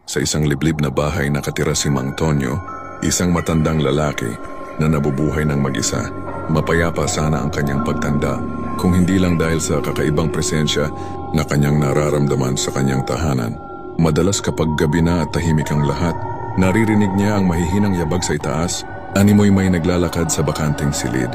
Sa isang liblib na bahay nakatira si Mang Tonyo, isang matandang lalaki na nabubuhay ng mag-isa. Mapayapa sana ang kanyang pagtanda kung hindi lang dahil sa kakaibang presensya na kanyang nararamdaman sa kanyang tahanan. Madalas kapag gabi na at tahimik ang lahat, naririnig niya ang mahihinang yabag sa itaas. Animoy may naglalakad sa bakanting silid.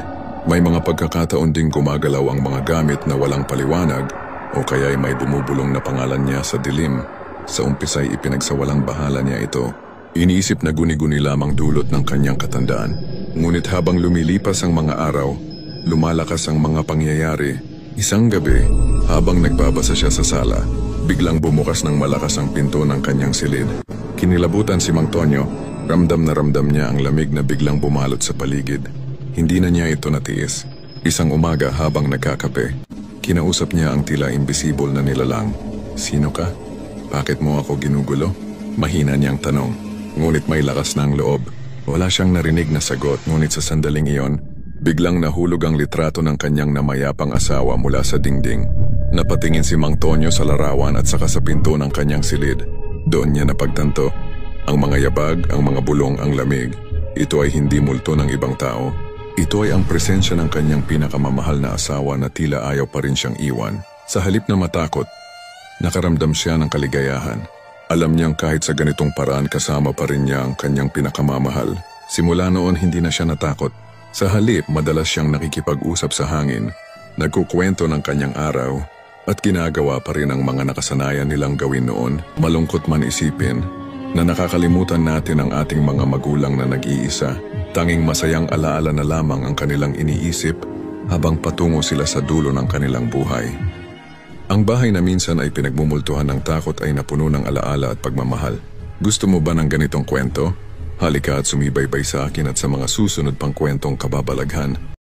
May mga pagkakataon ding gumagalaw ang mga gamit na walang paliwanag o kaya'y may bumubulong na pangalan niya sa dilim. Sa umpisa'y ipinagsawalang bahala niya ito. Iniisip na guni-guni lamang dulot ng kanyang katandaan. Ngunit habang lumilipas ang mga araw, lumalakas ang mga pangyayari. Isang gabi, habang nagbabasa siya sa sala, biglang bumukas ng malakas ang pinto ng kanyang silid. Kinilabutan si Mang Tonyo, ramdam niya ang lamig na biglang bumalot sa paligid. Hindi na niya ito natiis. Isang umaga habang nagkakape, kinausap niya ang tila imbisible na nilalang. "Sino ka? Bakit mo ako ginugulo?" Mahina niyang tanong, ngunit may lakas ng loob. Wala siyang narinig na sagot, ngunit sa sandaling iyon, biglang nahulog ang litrato ng kanyang namayapang asawa mula sa dingding. Napatingin si Mang Tonyo sa larawan at saka sa pinto ng kanyang silid. Doon niya napagtanto, ang mga yabag, ang mga bulong, ang lamig, ito ay hindi multo ng ibang tao. Ito ay ang presensya ng kanyang pinakamamahal na asawa na tila ayaw pa rin siyang iwan. Sa halip na matakot, nakaramdam siya ng kaligayahan. Alam niyang kahit sa ganitong paraan kasama pa rin niya ang kanyang pinakamamahal. Simula noon hindi na siya natakot. Sa halip, madalas siyang nakikipag-usap sa hangin, nagkukwento ng kanyang araw, at ginagawa pa rin ang mga nakasanayan nilang gawin noon. Malungkot man isipin na nakakalimutan natin ang ating mga magulang na nag-iisa. Tanging masayang alaala na lamang ang kanilang iniisip habang patungo sila sa dulo ng kanilang buhay. Ang bahay na minsan ay pinagmumultuhan ng takot ay napuno ng alaala at pagmamahal. Gusto mo ba ng ganitong kwento? Halika at sumibaybay sa akin at sa mga susunod pang kwentong kababalaghan.